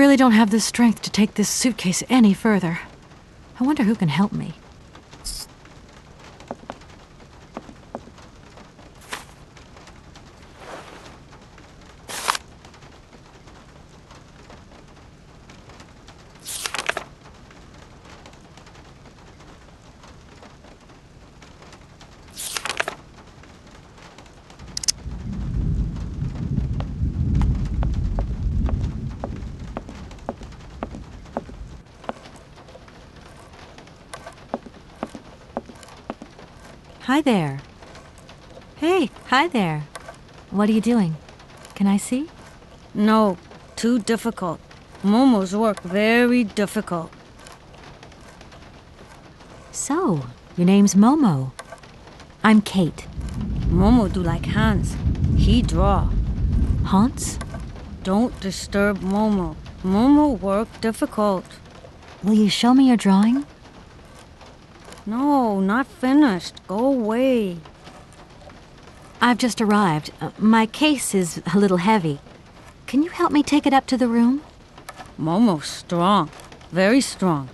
really don't have the strength to take this suitcase any further. I wonder who can help me. Hi there. Hey, hi there. What are you doing? Can I see? No, too difficult. Momo's work very difficult. So, your name's Momo. I'm Kate. Momo do like Hans. He draw. Hans? Don't disturb Momo. Momo work difficult. Will you show me your drawing? No, not finished. Go away. I've just arrived. My case is a little heavy. Can you help me take it up to the room? Momo's strong. Very strong.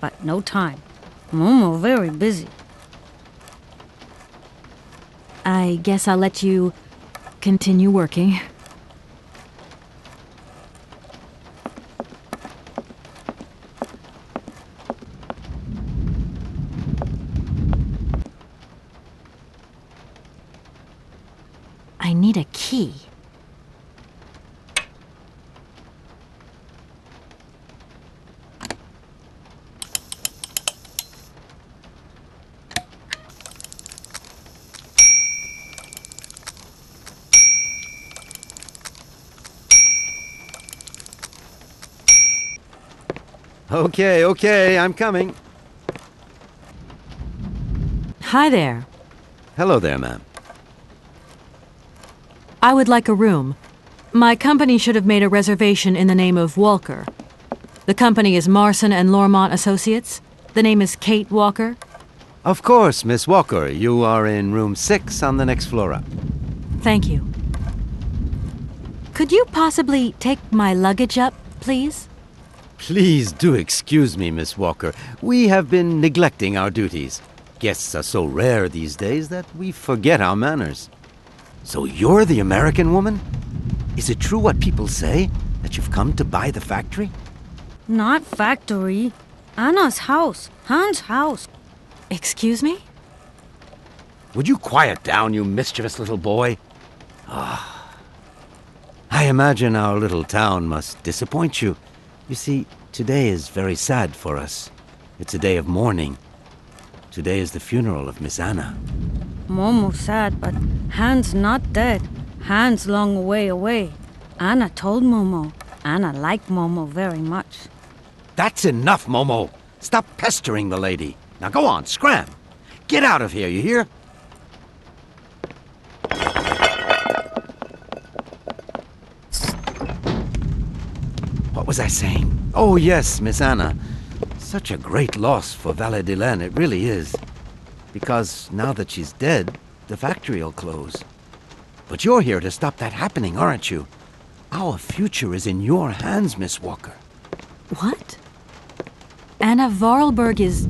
But no time. Momo very busy. I guess I'll let you continue working. I need a key. Okay, I'm coming. Hi there. Hello there, ma'am. I would like a room. My company should have made a reservation in the name of Walker. The company is Marson and Lormont Associates. The name is Kate Walker. Of course, Miss Walker. You are in room 6 on the next floor up. Thank you. Could you possibly take my luggage up, please? Please do excuse me, Miss Walker. We have been neglecting our duties. Guests are so rare these days that we forget our manners. So you're the American woman? Is it true what people say, that you've come to buy the factory? Not factory. Anna's house. Hans' house. Excuse me? Would you quiet down, you mischievous little boy? I imagine our little town must disappoint you. You see, today is very sad for us. It's a day of mourning. Today is the funeral of Miss Anna. Momo sad, but Hans not dead. Hans long way away. Anna told Momo. Anna liked Momo very much. That's enough, Momo. Stop pestering the lady. Now go on, scram. Get out of here, you hear? What was I saying? Oh, yes, Miss Anna. Such a great loss for Valadilene, it really is. Because now that she's dead, the factory'll close. But you're here to stop that happening, aren't you? Our future is in your hands, Miss Walker. What? Anna Vorarlberg is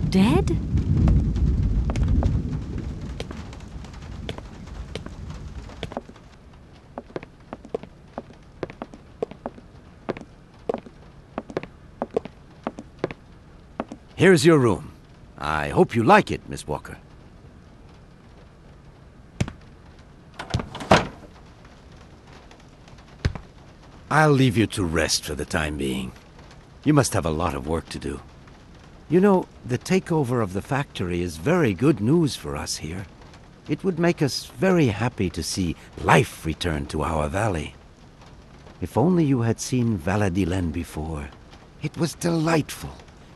dead? Here's your room. I hope you like it, Miss Walker. I'll leave you to rest for the time being. You must have a lot of work to do. You know, the takeover of the factory is very good news for us here. It would make us very happy to see life return to our valley. If only you had seen Valadilene before. It was delightful.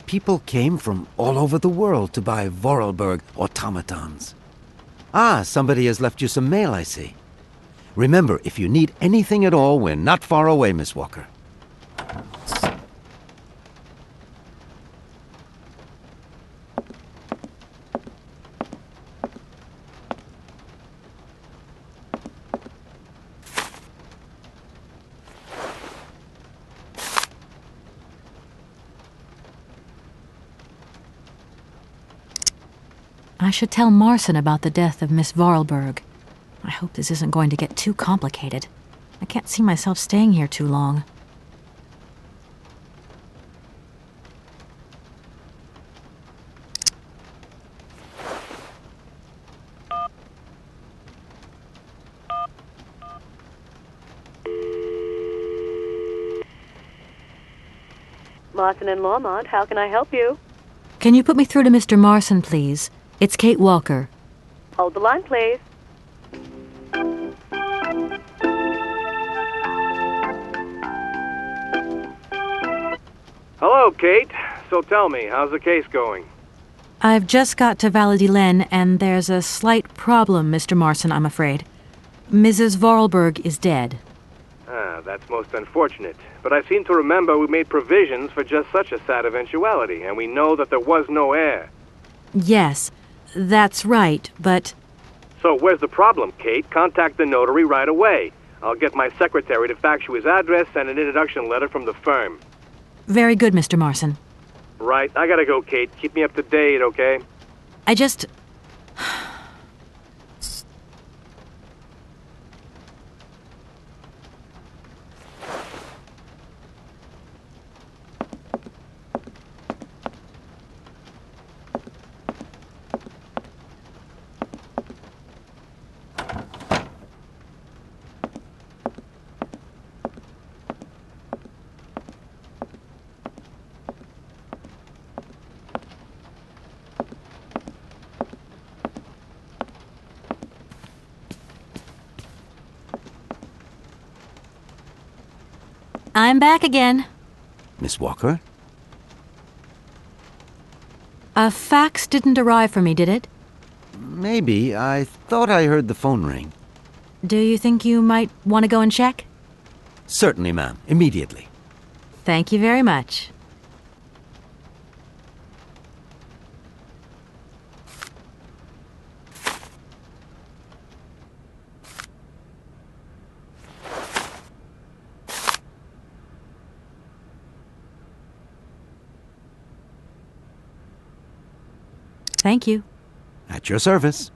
People came from all over the world to buy Vorarlberg automatons. Ah, somebody has left you some mail, I see. Remember, if you need anything at all, we're not far away, Miss Walker. I should tell Marson about the death of Miss Vorarlberg. I hope this isn't going to get too complicated. I can't see myself staying here too long. Marson and Lormont, how can I help you? Can you put me through to Mr. Marson, please? It's Kate Walker. Hold the line, please. Hello, Kate. So tell me, how's the case going? I've just got to Valadilene, and there's a slight problem, Mr. Marson, I'm afraid. Mrs. Vorarlberg is dead. That's most unfortunate. But I seem to remember we made provisions for just such a sad eventuality, and we know that there was no heir. Yes, that's right, but... So where's the problem, Kate? Contact the notary right away. I'll get my secretary to fax you his address and an introduction letter from the firm. Very good, Mr. Marson. Right, I gotta go, Kate. Keep me up to date, okay? I just... I'm back again. Miss Walker? A fax didn't arrive for me, did it? Maybe. I thought I heard the phone ring. Do you think you might want to go and check? Certainly, ma'am. Immediately. Thank you very much. Thank you. At your service.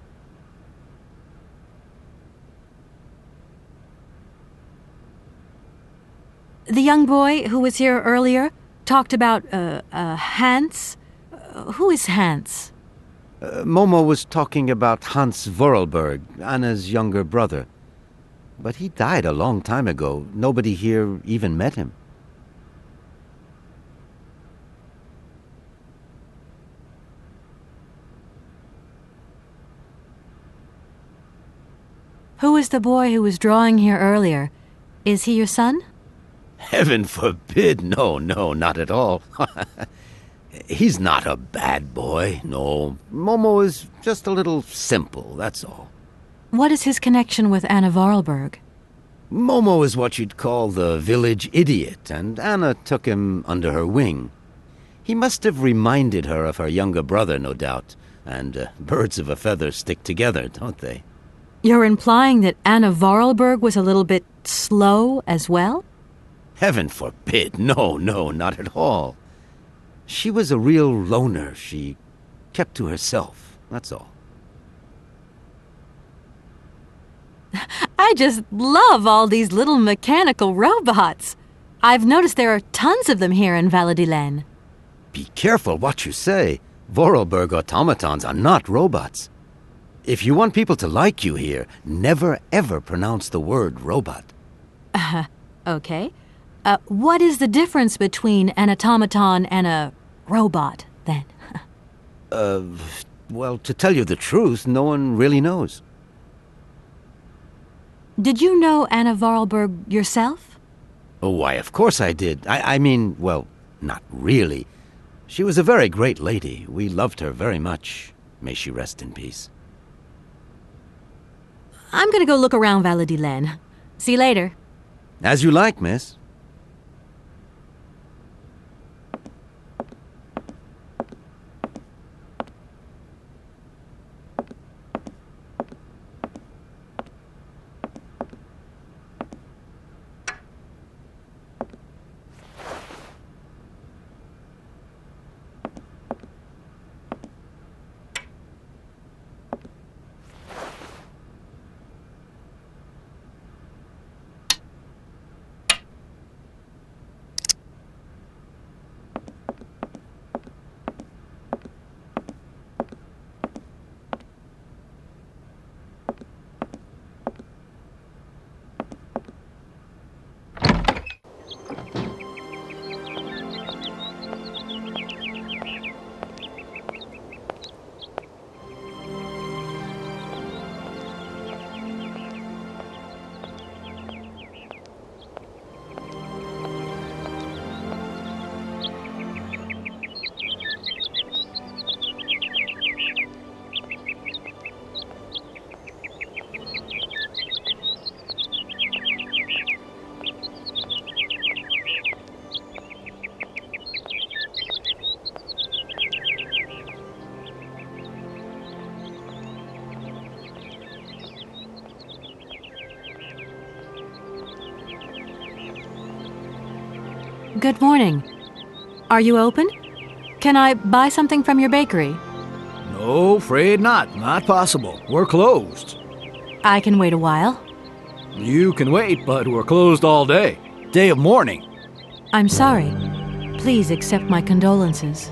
The young boy who was here earlier talked about, Hans. Who is Hans? Momo was talking about Hans Vorarlberg, Anna's younger brother. But he died a long time ago. Nobody here even met him. Who is the boy who was drawing here earlier? Is he your son? Heaven forbid. No, not at all. He's not a bad boy, no. Momo is just a little simple, that's all. What is his connection with Anna Vorarlberg? Momo is what you'd call the village idiot, and Anna took him under her wing. He must have reminded her of her younger brother, no doubt. And birds of a feather stick together, don't they? You're implying that Anna Vorarlberg was a little bit slow as well? Heaven forbid. No, not at all. She was a real loner. She kept to herself, that's all. I just love all these little mechanical robots. I've noticed there are tons of them here in Valadilene. Be careful what you say. Vorarlberg automatons are not robots. If you want people to like you here, never ever pronounce the word robot. Okay. What is the difference between an automaton and a robot, then? Well, to tell you the truth, no one really knows. Did you know Anna Vorarlberg yourself? Oh, why, of course I did. I mean, well, not really. She was a very great lady. We loved her very much. May she rest in peace. I'm gonna go look around Valadilene. See you later. As you like, miss. Good morning. Are you open? Can I buy something from your bakery? No, afraid not. Not possible. We're closed. I can wait a while. You can wait, but we're closed all day. Day of mourning. I'm sorry. Please accept my condolences.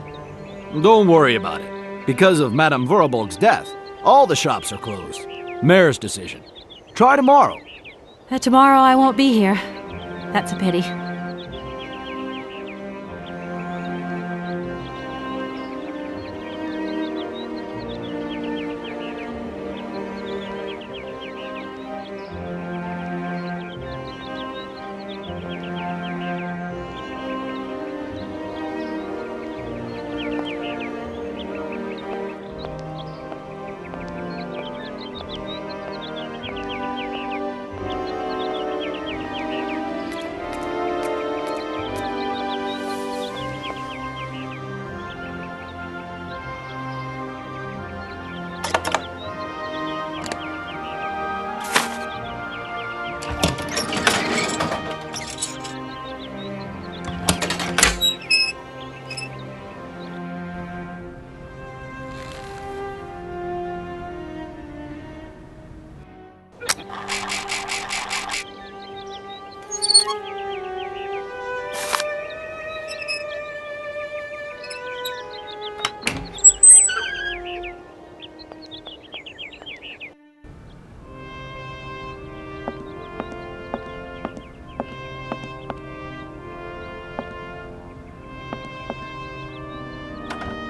Don't worry about it. Because of Madame Vorarlberg's death, all the shops are closed. Mayor's decision. Try tomorrow. Tomorrow I won't be here. That's a pity.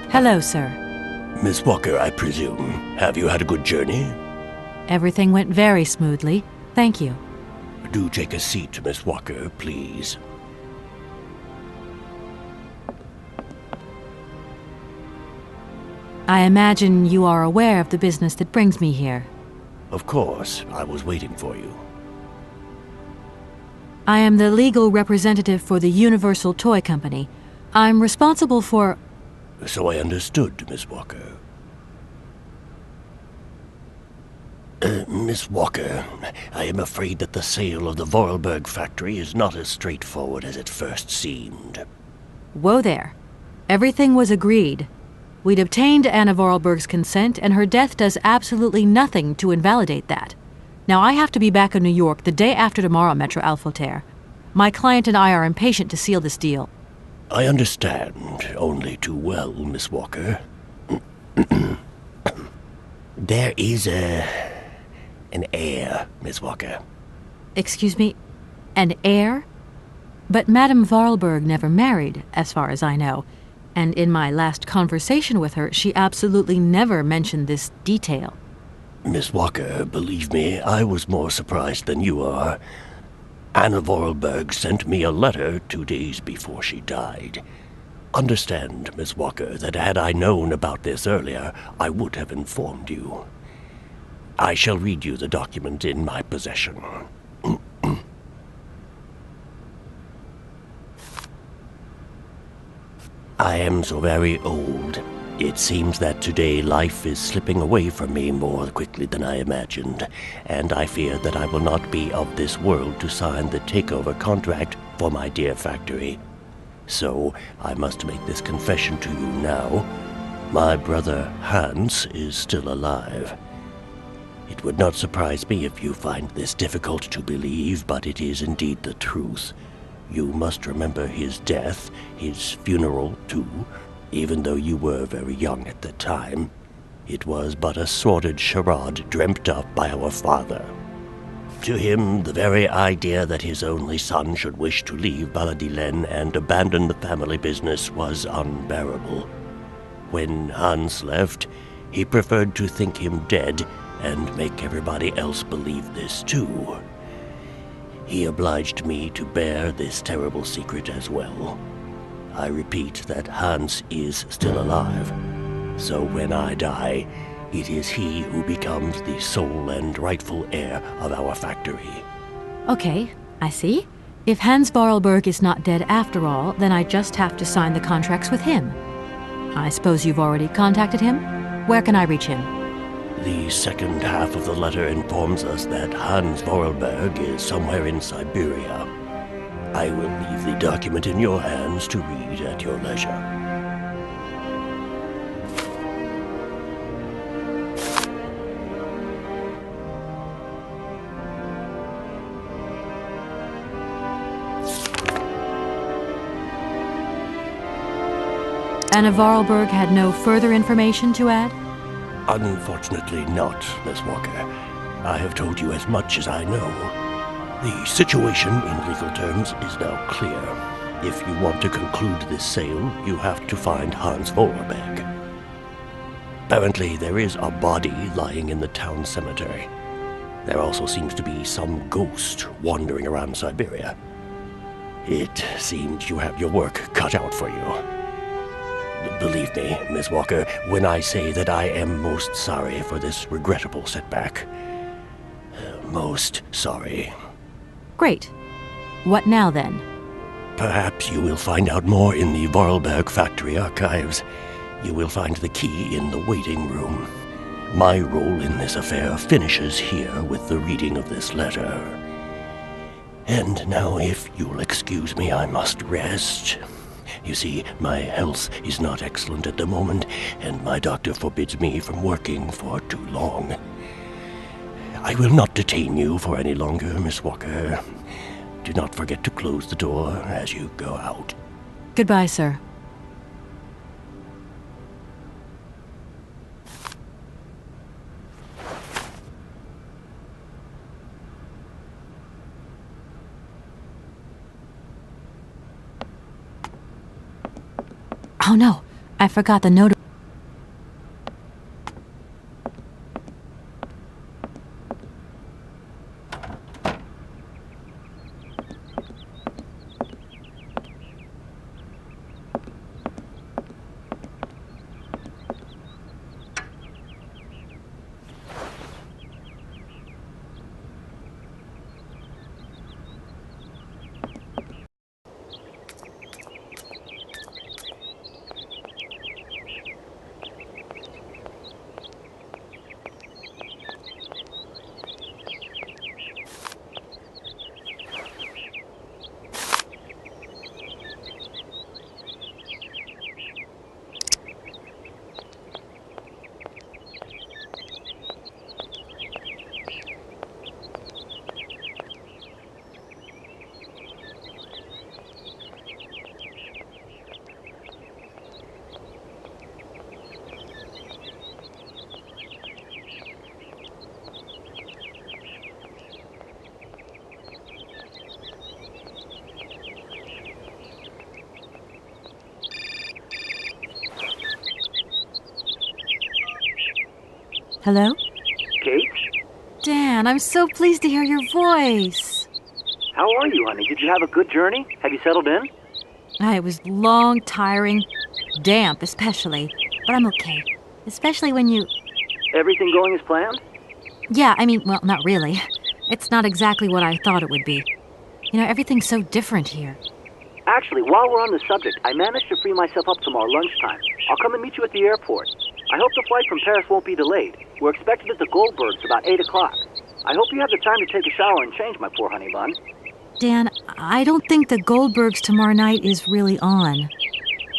Hello, sir. Miss Walker, I presume. Have you had a good journey? Everything went very smoothly. Thank you. Do take a seat, Miss Walker, please. I imagine you are aware of the business that brings me here. Of course, I was waiting for you. I am the legal representative for the Universal Toy Company. I'm responsible for... So I understood, Miss Walker. Miss Walker, I am afraid that the sale of the Vorarlberg factory is not as straightforward as it first seemed. Whoa there. Everything was agreed. We'd obtained Anna Vorarlberg's consent, and her death does absolutely nothing to invalidate that. Now, I have to be back in New York the day after tomorrow, Maître Alfotaire. My client and I are impatient to seal this deal. I understand only too well, Miss Walker. There is an heir, Miss Walker. Excuse me? An heir? But Madame Vorarlberg never married, as far as I know. And in my last conversation with her, she absolutely never mentioned this detail. Miss Walker, believe me, I was more surprised than you are. Anna Vorarlberg sent me a letter 2 days before she died. Understand, Miss Walker, that had I known about this earlier, I would have informed you. I shall read you the document in my possession. I am so very old. It seems that today life is slipping away from me more quickly than I imagined, and I fear that I will not be of this world to sign the takeover contract for my dear factory. So I must make this confession to you now. My brother Hans is still alive. It would not surprise me if you find this difficult to believe, but it is indeed the truth. You must remember his death, his funeral too. Even though you were very young at the time, it was but a sordid charade dreamt up by our father. To him, the very idea that his only son should wish to leave Valadilene and abandon the family business was unbearable. When Hans left, he preferred to think him dead and make everybody else believe this too. He obliged me to bear this terrible secret as well. I repeat that Hans is still alive, so when I die, it is he who becomes the sole and rightful heir of our factory. Okay, I see. If Hans Vorarlberg is not dead after all, then I just have to sign the contracts with him. I suppose you've already contacted him? Where can I reach him? The second half of the letter informs us that Hans Vorarlberg is somewhere in Syberia. I will leave the document in your hands to read at your leisure. Anna Vorarlberg had no further information to add? Unfortunately not, Miss Walker. I have told you as much as I know. The situation, in legal terms, is now clear. If you want to conclude this sale, you have to find Hans Vorarlberg. Apparently, there is a body lying in the town cemetery. There also seems to be some ghost wandering around Syberia. It seems you have your work cut out for you. Believe me, Miss Walker, when I say that I am most sorry for this regrettable setback. Most sorry. Great. What now, then? Perhaps you will find out more in the Vorarlberg factory archives. You will find the key in the waiting room. My role in this affair finishes here with the reading of this letter. And now, if you'll excuse me, I must rest. You see, my health is not excellent at the moment, and my doctor forbids me from working for too long. I will not detain you for any longer, Miss Walker. Do not forget to close the door as you go out. Goodbye, sir. Oh no, I forgot the note. Hello? Kate? Dan, I'm so pleased to hear your voice. How are you, honey? Did you have a good journey? Have you settled in? It was long, tiring, damp especially, but I'm okay. Especially when you... Everything going as planned? Yeah, I mean, well, not really. It's not exactly what I thought it would be. You know, everything's so different here. Actually, while we're on the subject, I managed to free myself up tomorrow lunchtime. I'll come and meet you at the airport. I hope the flight from Paris won't be delayed. We're expected at the Goldbergs about 8 o'clock. I hope you have the time to take a shower and change, my poor honey bun. Dan, I don't think the Goldbergs tomorrow night is really on.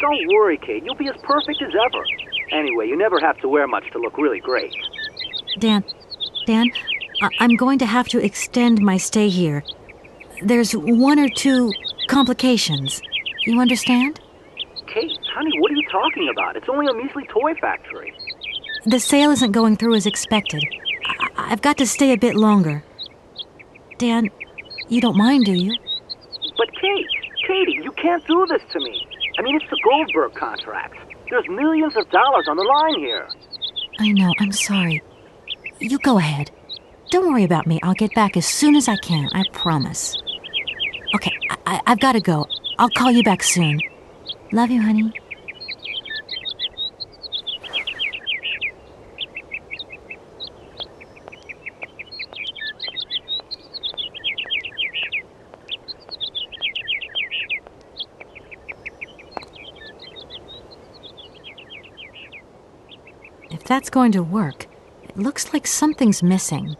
Don't worry, Kate. You'll be as perfect as ever. Anyway, you never have to wear much to look really great. Dan, I'm going to have to extend my stay here. There's 1 or 2 complications. You understand? Kate, honey, what are you talking about? It's only a measly toy factory. The sale isn't going through as expected. I've got to stay a bit longer. Dan, you don't mind, do you? But Katie, you can't do this to me. I mean, it's the Goldberg contract. There's millions of dollars on the line here. I know, I'm sorry. You go ahead. Don't worry about me. I'll get back as soon as I can, I promise. Okay, I've got to go. I'll call you back soon. Love you, honey. If that's going to work, it looks like something's missing.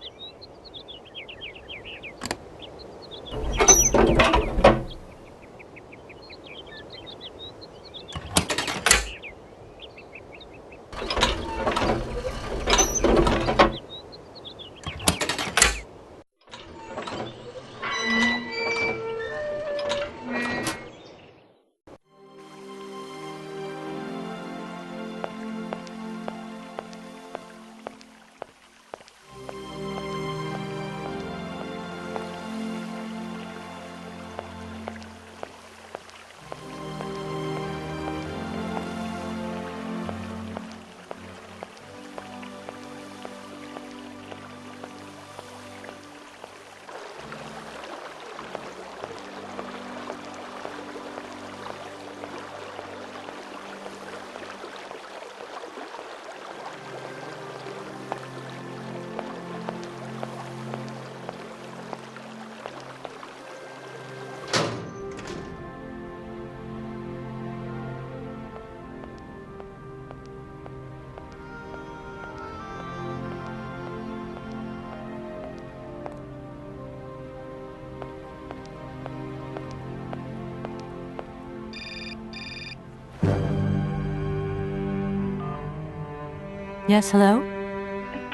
Yes, hello?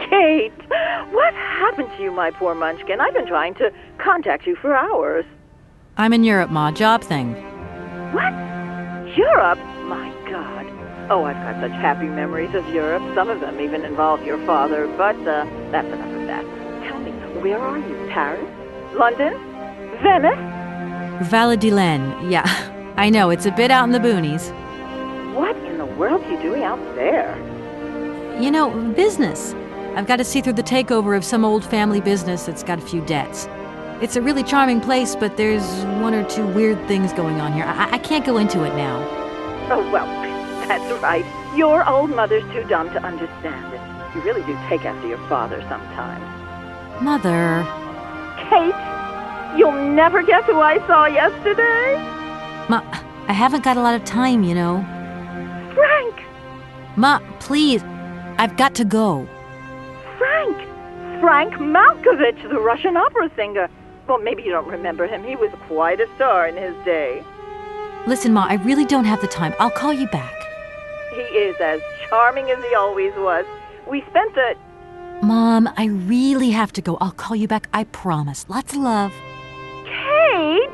Kate, what happened to you, my poor munchkin? I've been trying to contact you for hours. I'm in Europe, Ma. Job thing. What? Europe? My God. Oh, I've got such happy memories of Europe. Some of them even involve your father, but that's enough of that. Tell me, where are you? Paris? London? Venice? Valadilene. Yeah, I know, it's a bit out in the boonies. What in the world are you doing out there? You know, business. I've got to see through the takeover of some old family business that's got a few debts. It's a really charming place, but there's one or two weird things going on here. I can't go into it now. Oh, well, that's right. Your old mother's too dumb to understand it. You really do take after your father sometimes. Mother. Kate, you'll never guess who I saw yesterday? Ma, I haven't got a lot of time, you know. Frank! Ma, please. I've got to go. Frank Malkovich, the Russian opera singer. Well, maybe you don't remember him. He was quite a star in his day. Listen, Ma, I really don't have the time. I'll call you back. He is as charming as he always was. We spent the... Mom, I really have to go. I'll call you back, I promise. Lots of love. Kate!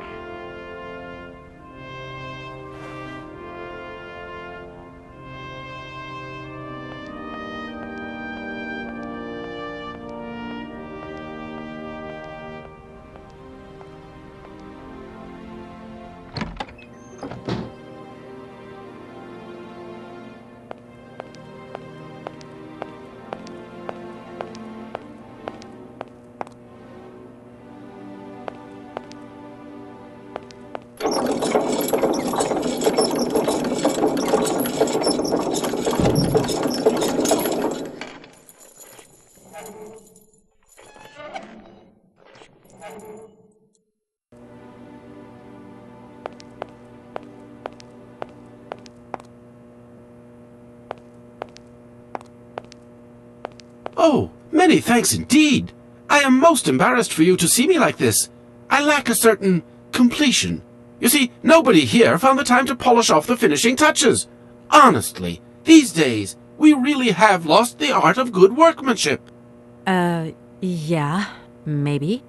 Oh, many thanks indeed. I am most embarrassed for you to see me like this. I lack a certain completion. You see, nobody here found the time to polish off the finishing touches. Honestly, these days, we really have lost the art of good workmanship. Yeah, maybe.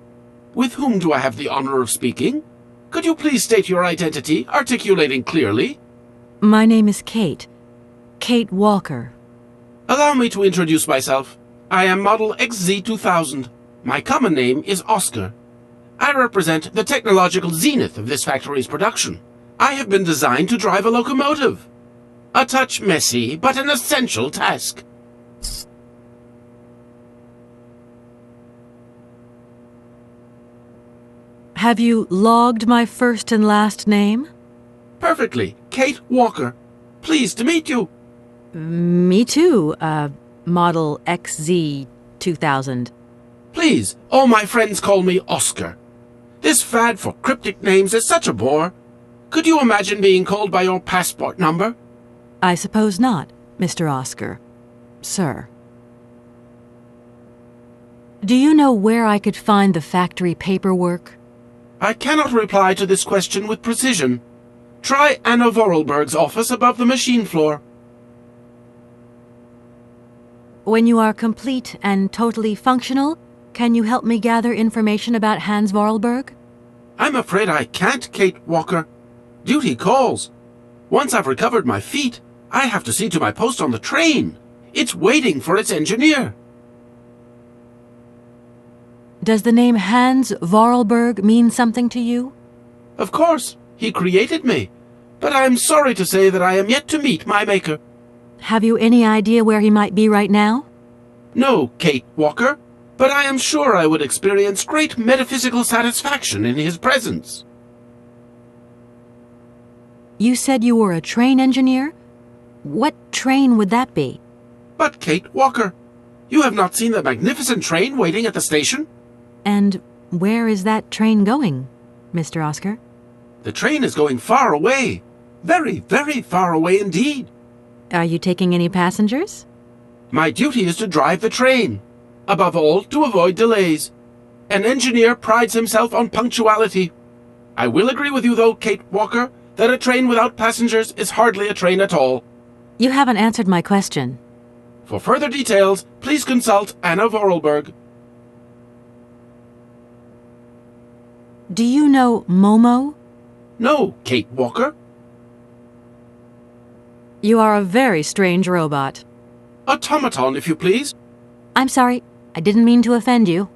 With whom do I have the honor of speaking? Could you please state your identity, articulating clearly? My name is Kate. Kate Walker. Allow me to introduce myself. I am Model XZ2000. My common name is Oscar. I represent the technological zenith of this factory's production. I have been designed to drive a locomotive. A touch messy, but an essential task. Have you logged my first and last name? Perfectly. Kate Walker. Pleased to meet you. Me too, Model XZ2000. Please, all my friends call me Oscar. This fad for cryptic names is such a bore. Could you imagine being called by your passport number? I suppose not, Mr. Oscar. Sir. Do you know where I could find the factory paperwork? I cannot reply to this question with precision. Try Anna Vorarlberg's office above the machine floor. When you are complete and totally functional, can you help me gather information about Hans Vorarlberg? I'm afraid I can't, Kate Walker. Duty calls. Once I've recovered my feet, I have to see to my post on the train. It's waiting for its engineer. Does the name Hans Vorarlberg mean something to you? Of course, he created me. But I'm sorry to say that I am yet to meet my maker. Have you any idea where he might be right now? No, Kate Walker, but I am sure I would experience great metaphysical satisfaction in his presence. You said you were a train engineer? What train would that be? But, Kate Walker, you have not seen the magnificent train waiting at the station? And where is that train going, Mr. Oscar? The train is going far away. Very, very far away indeed. Are you taking any passengers? My duty is to drive the train. Above all, to avoid delays. An engineer prides himself on punctuality. I will agree with you, though, Kate Walker, that a train without passengers is hardly a train at all. You haven't answered my question. For further details, please consult Anna Vorarlberg. Do you know Momo? No, Kate Walker. You are a very strange robot. Automaton, if you please. I'm sorry, I didn't mean to offend you.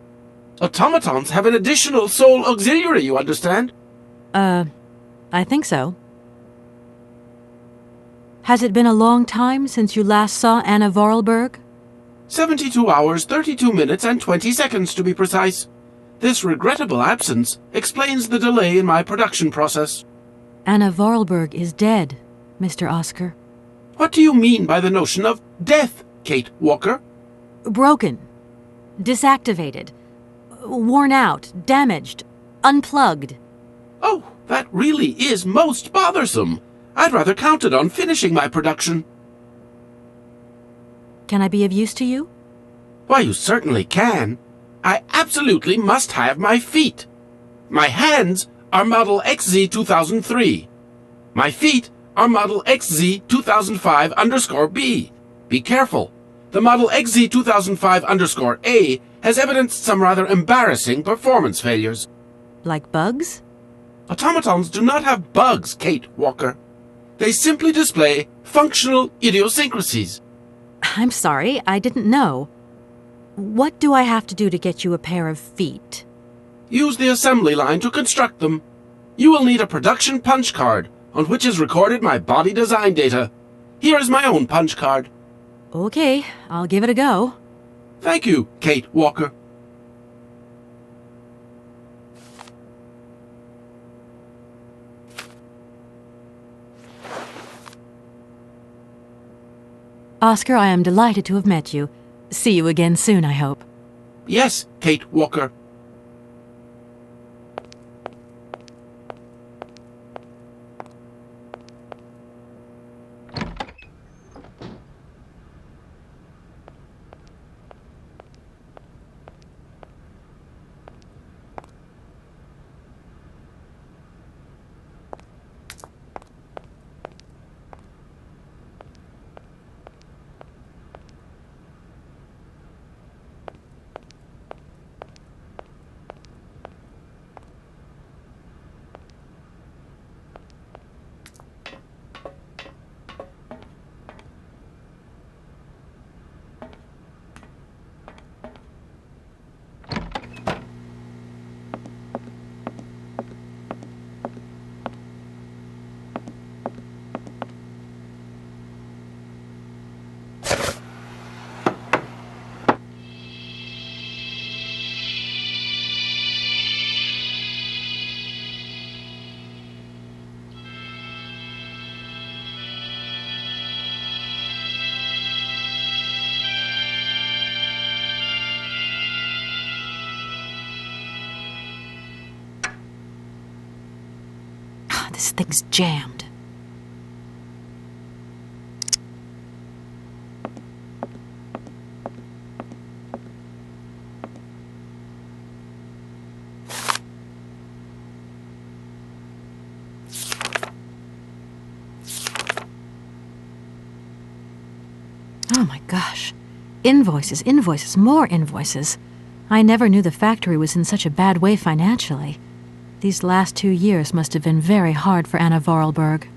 Automatons have an additional soul auxiliary, you understand? I think so. Has it been a long time since you last saw Anna Vorarlberg? 72 hours, 32 minutes, and 20 seconds to be precise. This regrettable absence explains the delay in my production process. Anna Vorarlberg is dead, Mr. Oscar. What do you mean by the notion of death, Kate Walker? Broken. Disactivated. Worn out. Damaged. Unplugged. Oh, that really is most bothersome. I'd rather counted on finishing my production. Can I be of use to you? Why, you certainly can. I absolutely must have my feet. My hands are Model XZ2003. My feet are Model XZ2005_B. Be careful. The Model XZ2005_A has evidenced some rather embarrassing performance failures. Like bugs? Automatons do not have bugs, Kate Walker. They simply display functional idiosyncrasies. I'm sorry, I didn't know. What do I have to do to get you a pair of feet? Use the assembly line to construct them. You will need a production punch card, on which is recorded my body design data. Here is my own punch card. Okay, I'll give it a go. Thank you, Kate Walker. Oscar, I am delighted to have met you. See you again soon, I hope. Yes, Kate Walker. This thing's jammed. Oh my gosh. Invoices, invoices, more invoices. I never knew the factory was in such a bad way financially. These last 2 years must have been very hard for Anna Vorarlberg.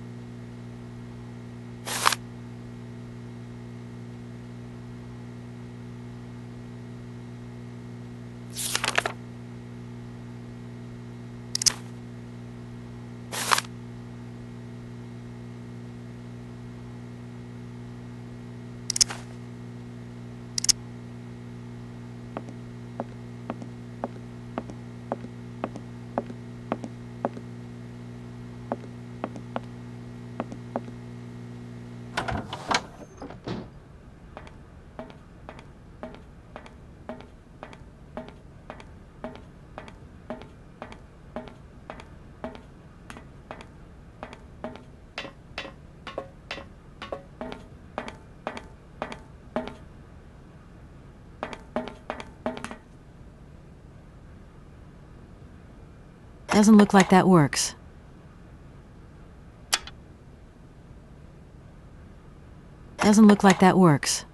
Doesn't look like that works. Doesn't look like that works.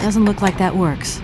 Doesn't look like that works.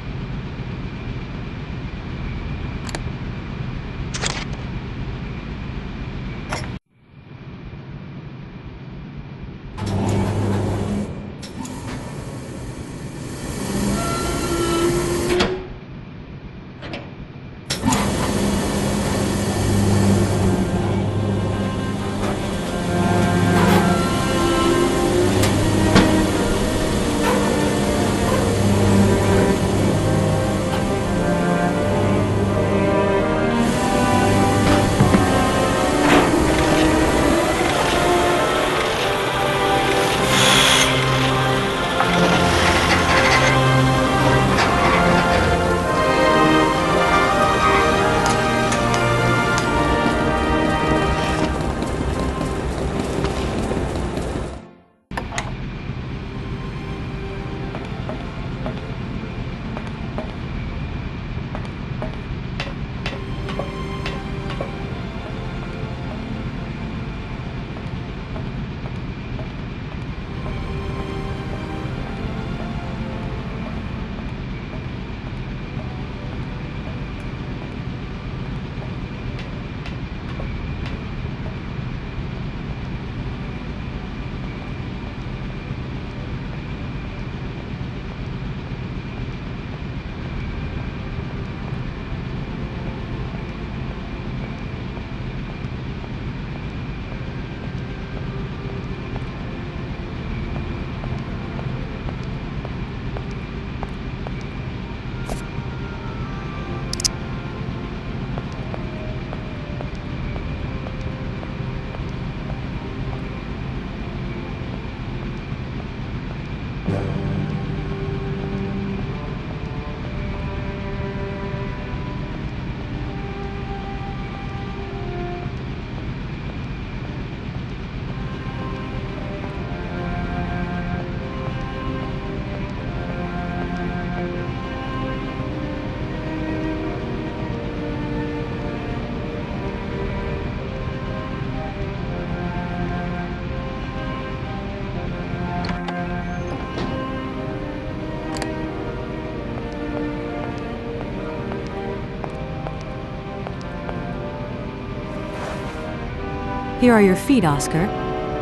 Here are your feet, Oscar.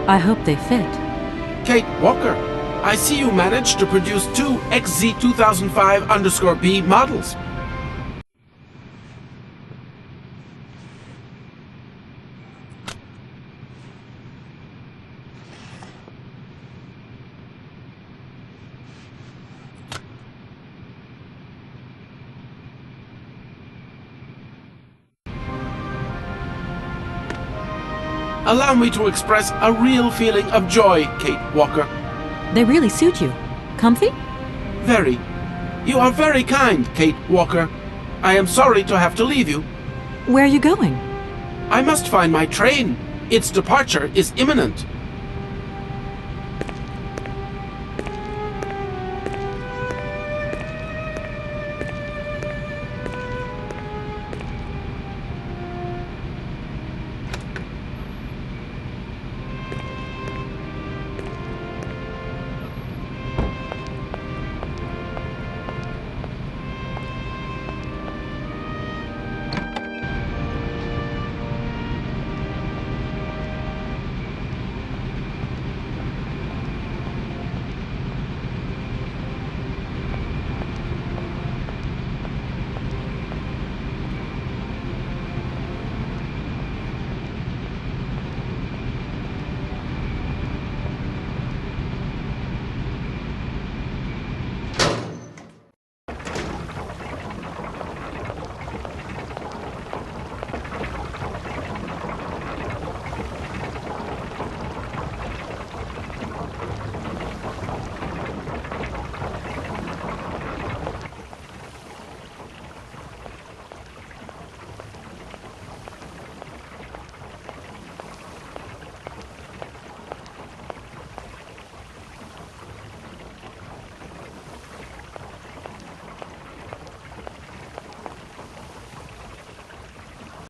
I hope they fit. Kate Walker, I see you managed to produce 2 XZ2005_B models. Allow me to express a real feeling of joy, Kate Walker. They really suit you. Comfy? Very. You are very kind, Kate Walker. I am sorry to have to leave you. Where are you going? I must find my train. Its departure is imminent.